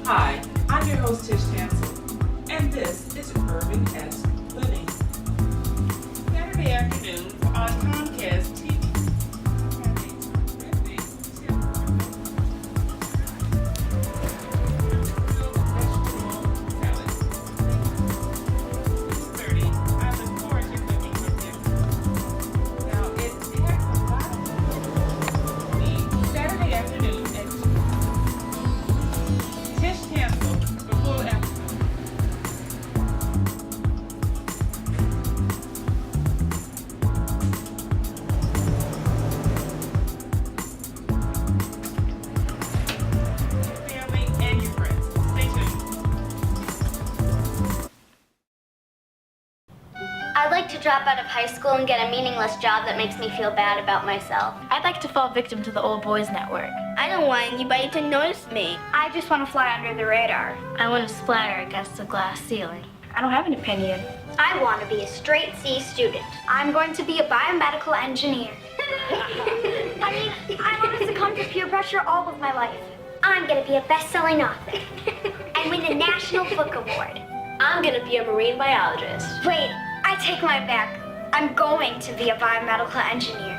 Hi, I'm your host Tish Tansil, and this is URBANesque Living. Saturday afternoons on Comcast TV. I'd like to drop out of high school and get a meaningless job that makes me feel bad about myself. I'd like to fall victim to the old boys network. I don't want anybody to notice me. I just want to fly under the radar. I want to splatter against the glass ceiling. I don't have an opinion. I want to be a straight C student. I'm going to be a biomedical engineer. I want to succumb to peer pressure all of my life. I'm going to be a best-selling author and win the National Book Award. I'm going to be a marine biologist. Wait, I take mine back. I'm going to be a biomedical engineer.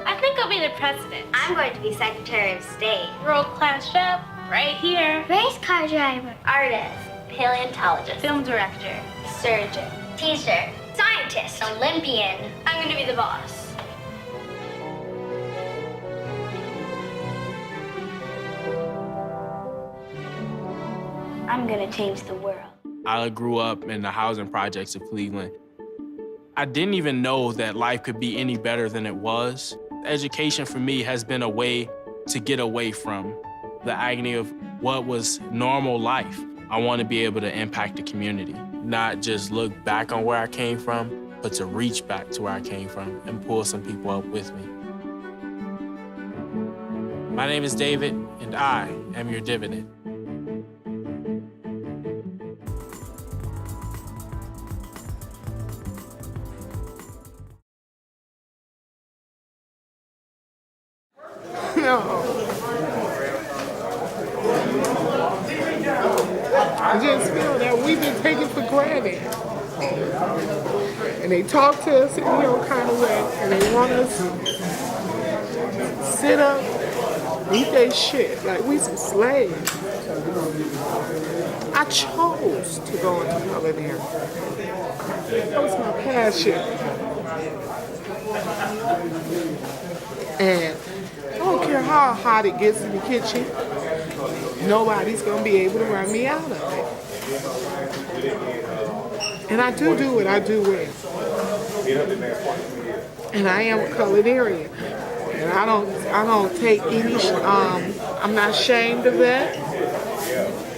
I think I'll be the president. I'm going to be Secretary of State. World-class chef, right here. Race car driver. Artist. Paleontologist. Film director. Surgeon. Teacher. Scientist. Olympian. I'm going to be the boss. I'm going to change the world. I grew up in the housing projects of Cleveland. I didn't even know that life could be any better than it was. Education for me has been a way to get away from the agony of what was normal life. I want to be able to impact the community, not just look back on where I came from, but to reach back to where I came from and pull some people up with me. My name is David, and I am your dividend. I just feel that we've been taken for granted. And they talk to us in your kind of way, and they want us to sit up, eat their shit like we some slaves. I chose to go into culinary. That was my passion. And I don't care how hot it gets in the kitchen, nobody's gonna be able to run me out of it. And I do what I do well. And I am a culinarian. And I don't take any, I'm not ashamed of that.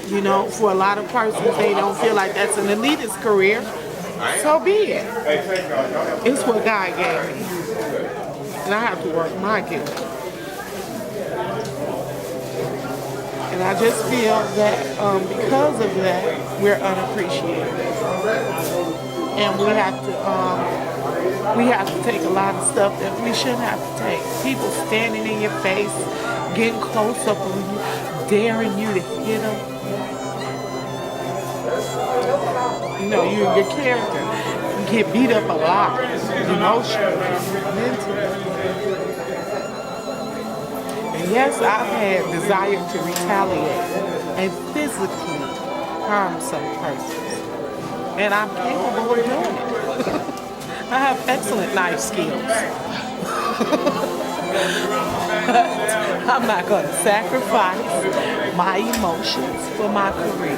You know, for a lot of persons, they don't feel like that's an elitist career. So be it. It's what God gave me. And I have to work my gift. And I just feel that because of that, we're unappreciated. And we have to take a lot of stuff that we shouldn't have to take. People standing in your face, getting close up on you, daring you to hit them. You know, your character get beat up a lot, emotionally, mentally. And yes, I've had desire to retaliate and physically harm some persons. And I'm capable of doing it. I have excellent knife skills. But I'm not going to sacrifice my emotions for my career.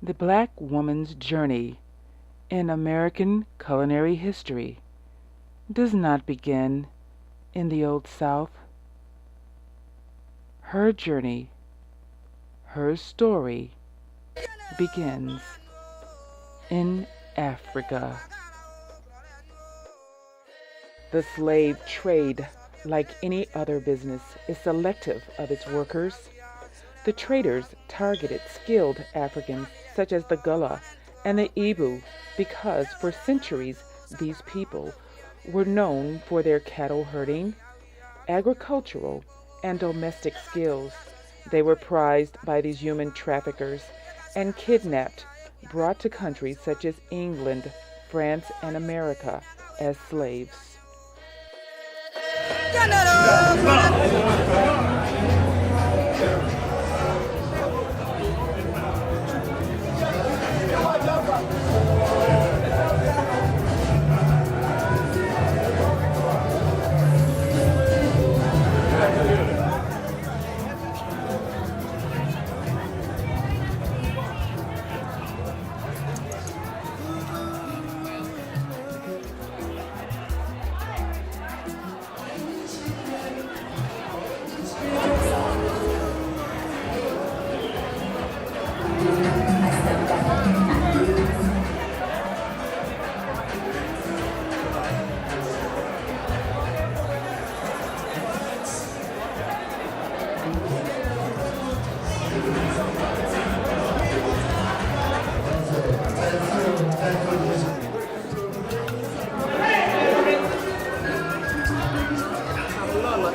The Black Woman's Journey in American Culinary History does not begin in the Old South. Her journey, her story, begins in Africa. The slave trade, like any other business, is selective of its workers. The traders targeted skilled Africans such as the Gullah and the Ibu because for centuries these people were known for their cattle herding, agricultural, and domestic skills. They were prized by these human traffickers and kidnapped, brought to countries such as England, France, and America as slaves.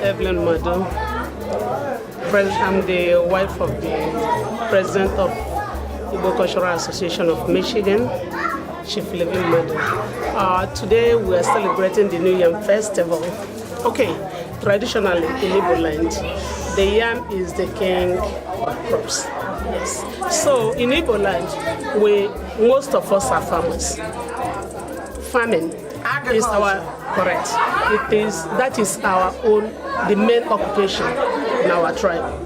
Evelyn Madam. I'm the wife of the president of Igbo Cultural Association of Michigan, SHEf Living Madam. Today we are celebrating the New Yam Festival. Okay, traditionally in Igbo land, the yam is the king of crops. Yes. So in Igbo land, most of us are farmers. Farming is our correct. That is our own, the main occupation in our tribe.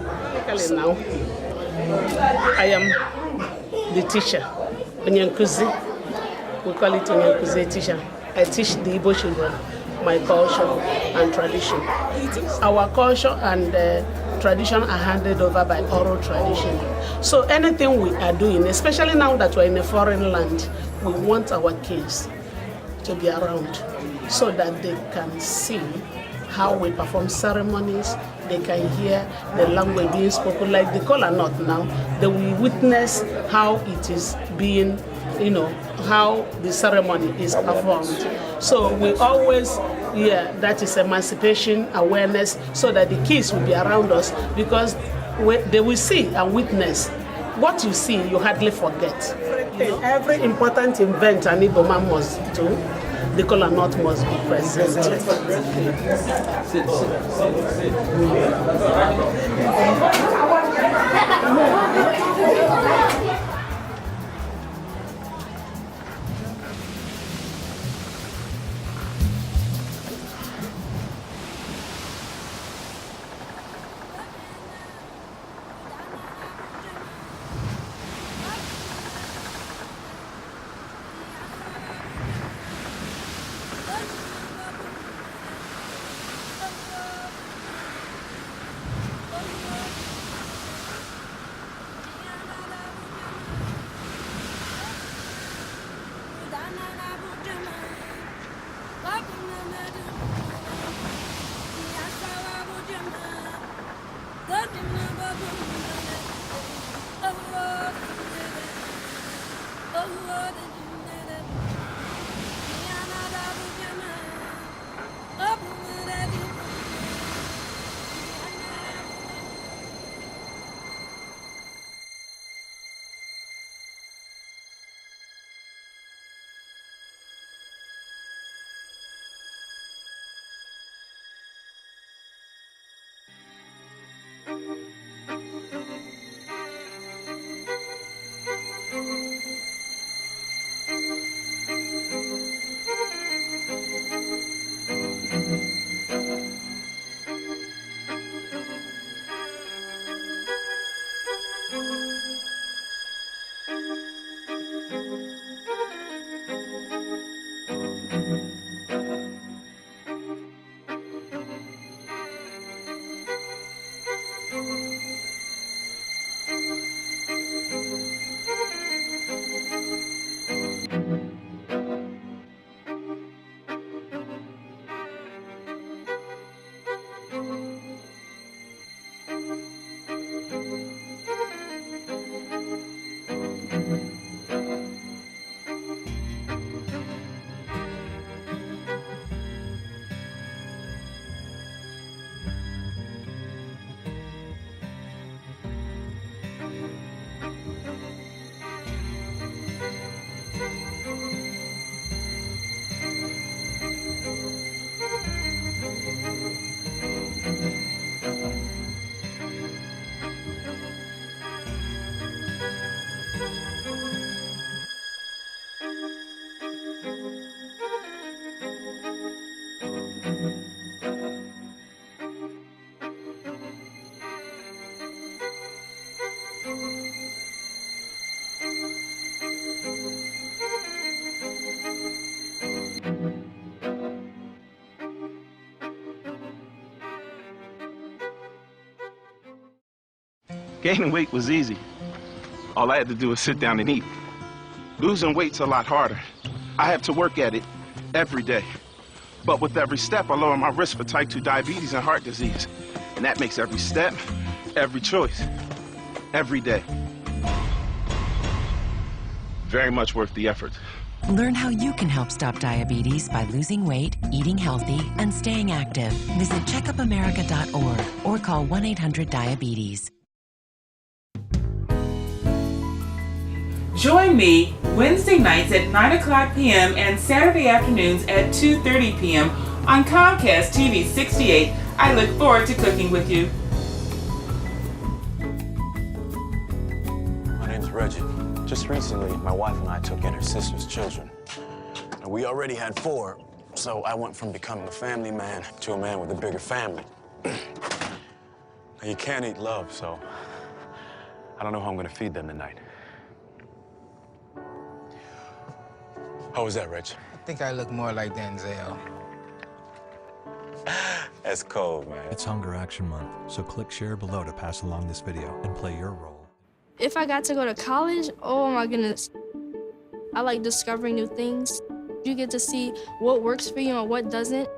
Now, I am the teacher, Onyankuzi. We call it Onyankuzi teacher. I teach the Igbo children my culture and tradition. Our culture and tradition are handed over by oral tradition. So anything we are doing, especially now that we're in a foreign land, we want our kids to be around so that they can see how we perform ceremonies, they can hear the language being spoken, like the kola nut now, they will witness how it is being, how the ceremony is performed. So we always, that is emancipation, awareness, so that the kids will be around us, because they will see and witness. What you see, you hardly forget. Every important event an Igbo man must do, the kola nut must be present. Gaining weight was easy. All I had to do was sit down and eat. Losing weight's a lot harder. I have to work at it every day. But with every step, I lower my risk for type 2 diabetes and heart disease. And that makes every step, every choice, every day very much worth the effort. Learn how you can help stop diabetes by losing weight, eating healthy, and staying active. Visit checkupamerica.org or call 1-800-DIABETES. Join me Wednesday nights at 9 o'clock p.m. and Saturday afternoons at 2:30 p.m. on Comcast TV 68. I look forward to cooking with you. My name's Reggie. Just recently, my wife and I took in her sister's children. Now, we already had 4, so I went from becoming a family man to a man with a bigger family. Now, you can't eat love, so I don't know how I'm gonna feed them tonight. How was that, Rich? I think I look more like Denzel. That's cold, man. It's Hunger Action Month, so click share below to pass along this video and play your role. If I got to go to college, oh my goodness. I like discovering new things. You get to see what works for you and what doesn't.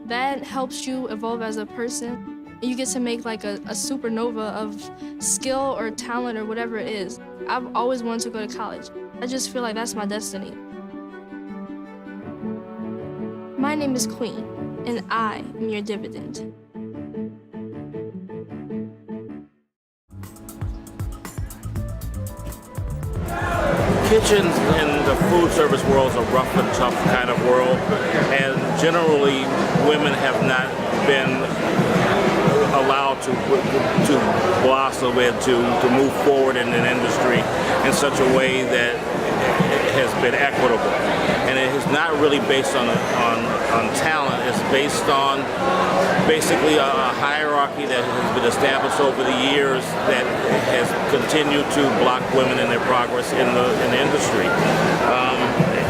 That helps you evolve as a person. You get to make like a supernova of skill or talent or whatever it is. I've always wanted to go to college. I just feel like that's my destiny. My name is Queen, and I am your dividend. Kitchens in the food service world is a rough and tough kind of world, and generally women have not been allowed to blossom and to move forward in an industry in such a way that has been equitable. And it is not really based on talent. It's based on basically a hierarchy that has been established over the years that has continued to block women in their progress in the industry.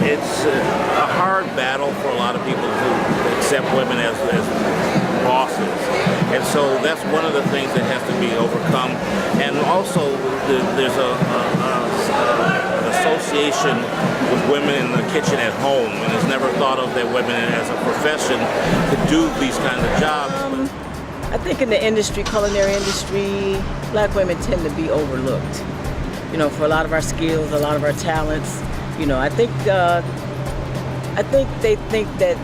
It's a hard battle for a lot of people to accept women as bosses. And so that's one of the things that has to be overcome. And also there's an association with women in the kitchen at home, and it's never thought of that women as a profession could do these kinds of jobs. I think in the industry, culinary industry, black women tend to be overlooked. You know, for a lot of our skills, a lot of our talents. You know, I think they think that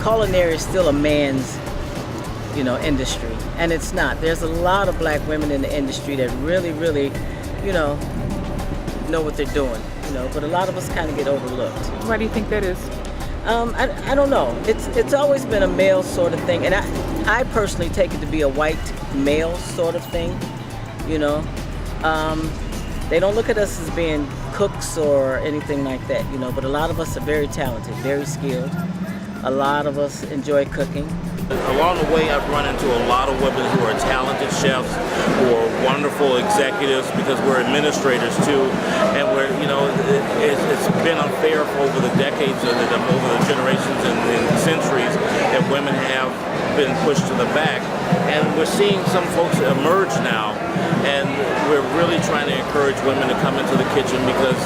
culinary is still a man's, you know, industry, and it's not. There's a lot of black women in the industry that really, you know what they're doing, you know, but a lot of us kind of get overlooked. Why do you think that is? I don't know. It's always been a male sort of thing, and I personally take it to be a white male sort of thing, you know. They don't look at us as being cooks or anything like that, you know, but a lot of us are very talented, very skilled. A lot of us enjoy cooking. Along the way, I've run into a lot of women who are talented chefs, who are wonderful executives, because we're administrators too, and it's been unfair over the decades, over the generations and centuries, that women have been pushed to the back. And we're seeing some folks emerge now, and we're really trying to encourage women to come into the kitchen because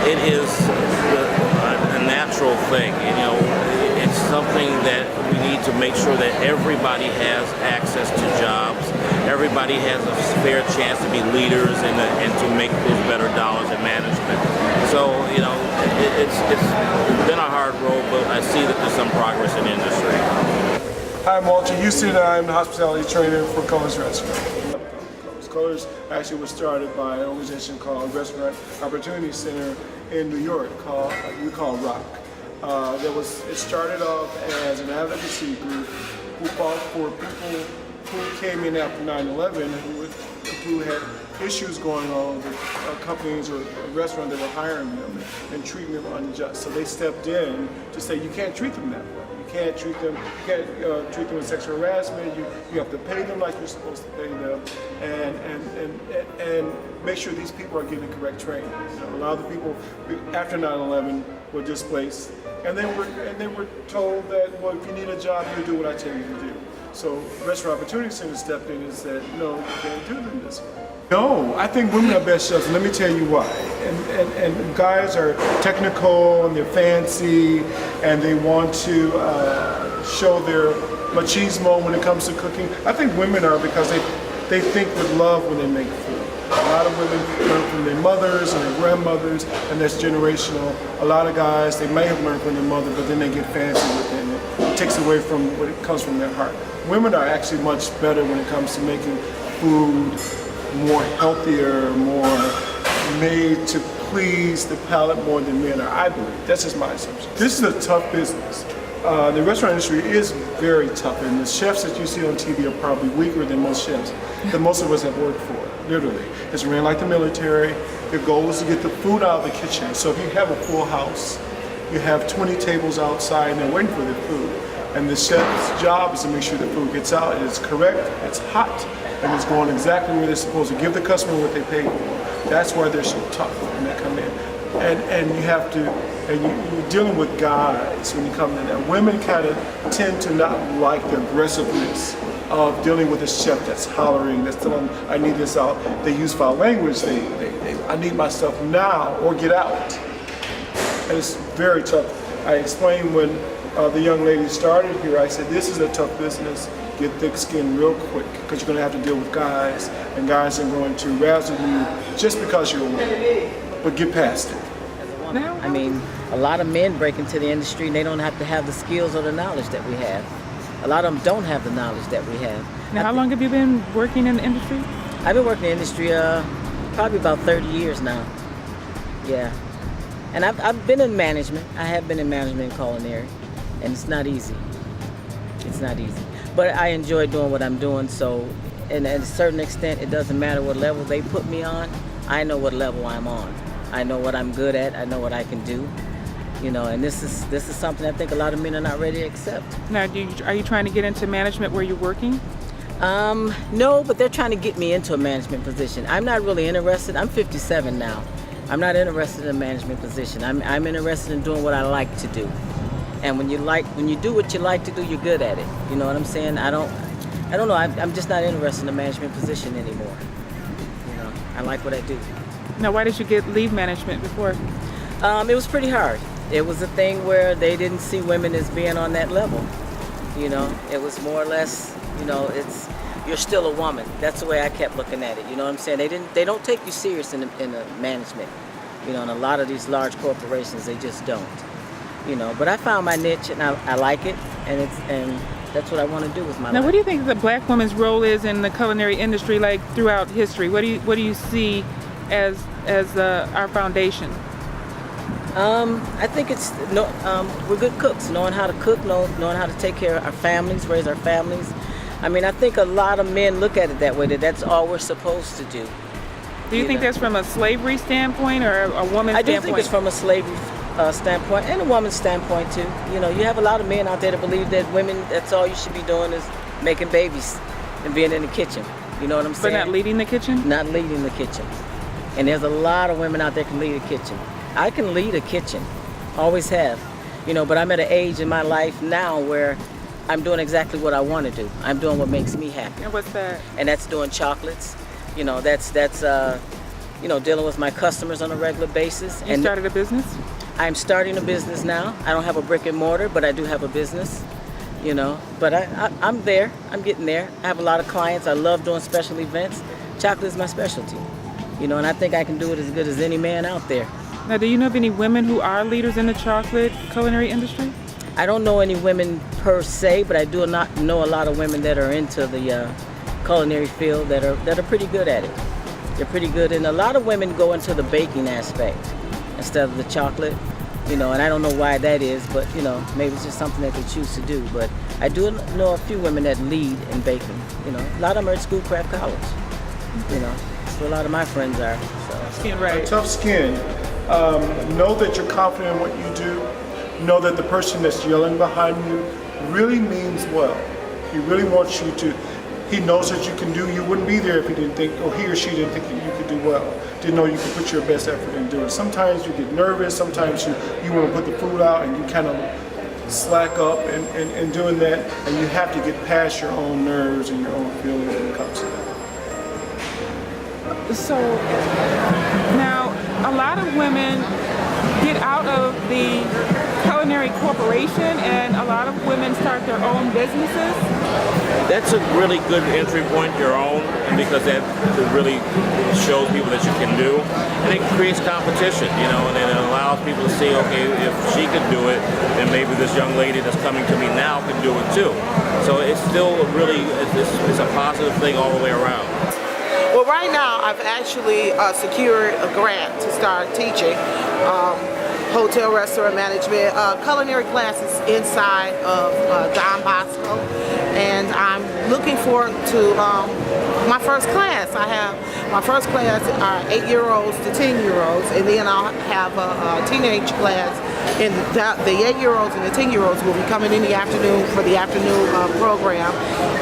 it is a natural thing. You know, it's something that we need to make sure that everybody has access to jobs, everybody has a fair chance to be leaders and to make those better dollars in management. So, you know, it's been a hard road, but I see that there's some progress in the industry. Hi, I'm Walter Houston. I'm the hospitality trainer for Colors Restaurant. Colors actually was started by an organization called Restaurant Opportunity Center in New York, we call ROC. It started off as an advocacy group who fought for people who came in after 9/11 who had issues going on with companies or a restaurant that were hiring them and treating them unjust. So they stepped in to say you can't treat them that way. You can't treat them with sexual harassment. You have to pay them like you're supposed to pay them, and make sure these people are getting correct training. You know, a lot of the people after 9/11 were displaced, and they were told that, well, if you need a job, you do what I tell you to do. So Restaurant Opportunity Center stepped in and said, no, you can't do this. No, I think women are best chefs, and let me tell you why. And guys are technical and they're fancy and they want to show their machismo when it comes to cooking. I think women are because they think with love when they make food. A lot of women learn from their mothers and their grandmothers, and that's generational. A lot of guys, they may have learned from their mother, but then they get fancy with it. It takes away from what it comes from their heart. Women are actually much better when it comes to making food more healthier, more made to please the palate more than men are, I believe. That's just my assumption. This is a tough business. The restaurant industry is very tough, and the chefs that you see on TV are probably weaker than most chefs that most of us have worked for, literally. It's ran like the military. The goal is to get the food out of the kitchen. So if you have a full house, you have 20 tables outside and they're waiting for the food. And the chef's job is to make sure the food gets out, and it's correct, it's hot, and it's going exactly where they're supposed to. Give the customer what they paid for. That's why they're so tough when they come in. And you have to, and you're dealing with guys when you come in there. Women kind of tend to not like the aggressiveness of dealing with a chef that's hollering, that's telling them, I need this out. They use foul language. I need my stuff now or get out. And it's very tough. I explained when the young lady started here, I said, this is a tough business. Get thick skin real quick, because you're going to have to deal with guys, and guys are going to razzle you just because you're a woman. But get past it. I mean, a lot of men break into the industry and they don't have to have the skills or the knowledge that we have. A lot of them don't have the knowledge that we have. Now, how long have you been working in the industry? I've been working in the industry probably about 30 years now. Yeah. And I've been in management. I have been in management in culinary, and it's not easy. It's not easy. But I enjoy doing what I'm doing, so and at a certain extent, it doesn't matter what level they put me on. I know what level I'm on. I know what I'm good at. I know what I can do. You know, and this is something I think a lot of men are not ready to accept. Now, are you trying to get into management where you're working? No, but they're trying to get me into a management position. I'm not really interested. I'm 57 now. I'm not interested in a management position. I'm interested in doing what I like to do. And when you do what you like to do, you're good at it. You know what I'm saying? I don't know. I'm just not interested in a management position anymore. You know, I like what I do. Now, why did you leave management before? It was pretty hard. It was a thing where they didn't see women as being on that level. You know, it was more or less, you know, you're still a woman. That's the way I kept looking at it. You know what I'm saying? They don't take you serious in the management. You know, and a lot of these large corporations, they just don't. You know, but I found my niche and I like it, and that's what I want to do with my life. Now, what do you think the black woman's role is in the culinary industry, like throughout history? What do you see as our foundation? I think we're good cooks, knowing how to cook, knowing how to take care of our families, raise our families. I mean, I think a lot of men look at it that way, that's all we're supposed to do. Do you think that's from a slavery standpoint or a woman's standpoint? I do think it's from a slavery standpoint and a woman's standpoint too. You know, you have a lot of men out there that believe that women, that's all you should be doing is making babies and being in the kitchen. You know what I'm saying? But not leading the kitchen? Not leading the kitchen. And there's a lot of women out there can lead a kitchen. I can lead a kitchen, always have. You know, but I'm at an age in my life now where I'm doing exactly what I want to do. I'm doing what makes me happy. And what's that? And that's doing chocolates. You know, that's you know, dealing with my customers on a regular basis. You started a business? I'm starting a business now. I don't have a brick and mortar, but I do have a business. You know, but I'm there. I'm getting there. I have a lot of clients. I love doing special events. Chocolate is my specialty. You know, and I think I can do it as good as any man out there. Now, do you know of any women who are leaders in the chocolate culinary industry? I don't know any women per se, but I do not know a lot of women that are into the culinary field that are pretty good at it. They're pretty good, and a lot of women go into the baking aspect instead of the chocolate. You know, and I don't know why that is, but you know, maybe it's just something that they choose to do. But I do know a few women that lead in baking. You know, a lot of them are at School Craft College. You know, that's where a lot of my friends are. So. Skin right. Tough skin. Know that you're confident in what you do. Know that the person that's yelling behind you really means well. He really wants you to. He knows that you can do. You wouldn't be there if he didn't think, or he or she didn't think that you could do well. Didn't know you could put your best effort into it. Sometimes you get nervous. Sometimes you want to put the food out and you kind of slack up in doing that, and you have to get past your own nerves and your own feelings when it comes to that. So now a lot of women get out of the culinary corporation and a lot of women start their own businesses. That's a really good entry point, your own, because that really shows people that you can do, and it creates competition, you know, and it allows people to see, okay, if she can do it, then maybe this young lady that's coming to me now can do it too. So it's still really, it's a positive thing all the way around. Well, right now I've actually secured a grant to start teaching hotel restaurant management, culinary classes inside of Don Bosco, and I'm looking forward to my first class. I have my first class are 8-year-olds to 10-year-olds, and then I'll have a teenage class. And the 8-year-olds and the 10-year-olds will be coming in the afternoon for the afternoon program,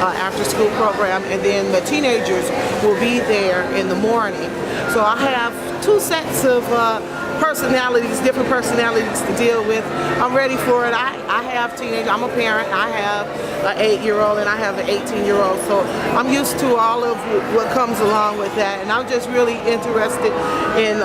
after school program, and then the teenagers will be there in the morning. So I have 2 sets of personalities, different personalities to deal with. I'm ready for it. I have teenagers. I'm a parent. I have an 8-year-old and I have an 18-year-old. So I'm used to all of what comes along with that. And I'm just really interested in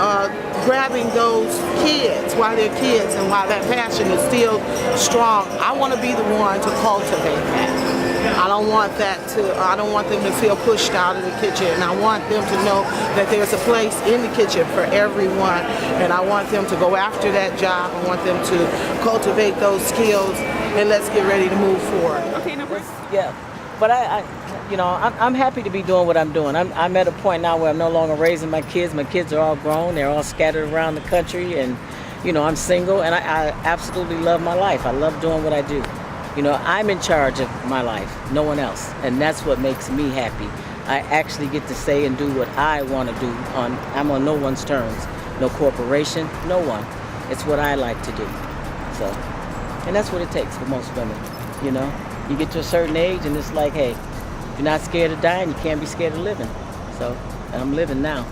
grabbing those kids while they're kids and while that passion is still strong. I want to be the one to cultivate that. I don't want them to feel pushed out of the kitchen, and I want them to know that there's a place in the kitchen for everyone, and I want them to go after that job. I want them to cultivate those skills, and let's get ready to move forward. Okay, no worries. Yeah, but I'm happy to be doing what I'm doing. I'm at a point now where I'm no longer raising my kids. My kids are all grown. They're all scattered around the country, and I'm single, and I absolutely love my life. I love doing what I do. I'm in charge of my life, no one else, and that's what makes me happy. I actually get to say and do what I want to do. I'm on no one's terms, no corporation, no one. It's what I like to do. So, and that's what it takes for most women. You get to a certain age, and it's like, hey, if you're not scared of dying, you can't be scared of living. So, I'm living now.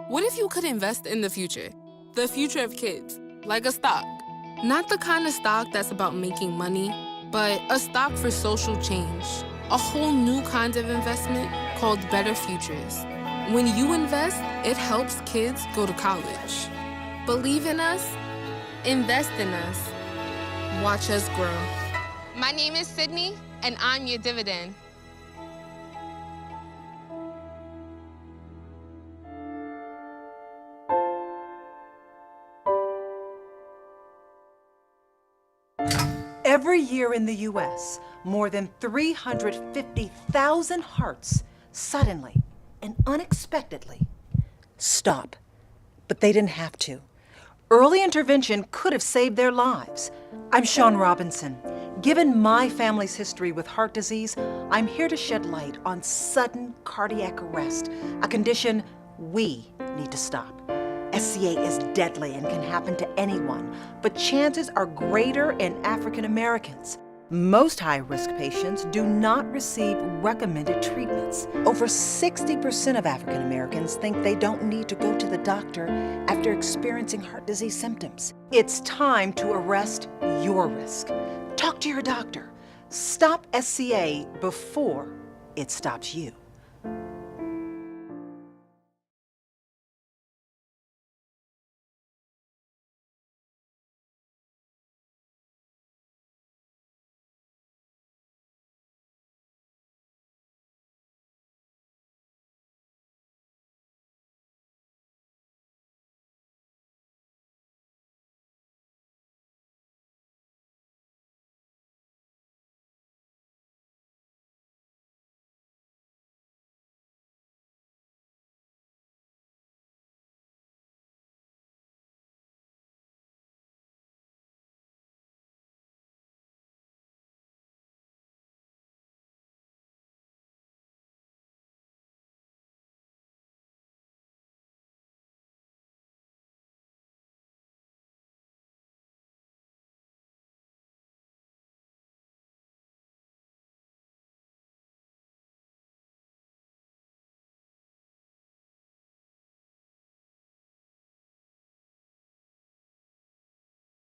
What if you could invest in the future of kids, like a stock? Not the kind of stock that's about making money, but a stock for social change. A whole new kind of investment called Better Futures. When you invest, it helps kids go to college. Believe in us, invest in us, watch us grow. My name is Sydney, and I'm your dividend. Every year in the U.S., more than 350,000 hearts suddenly and unexpectedly stop. But they didn't have to. Early intervention could have saved their lives. I'm Shawn Robinson. Given my family's history with heart disease, I'm here to shed light on sudden cardiac arrest, a condition we need to stop. SCA is deadly and can happen to anyone, but chances are greater in African Americans. Most high-risk patients do not receive recommended treatments. Over 60% of African Americans think they don't need to go to the doctor after experiencing heart disease symptoms. It's time to arrest your risk. Talk to your doctor. Stop SCA before it stops you.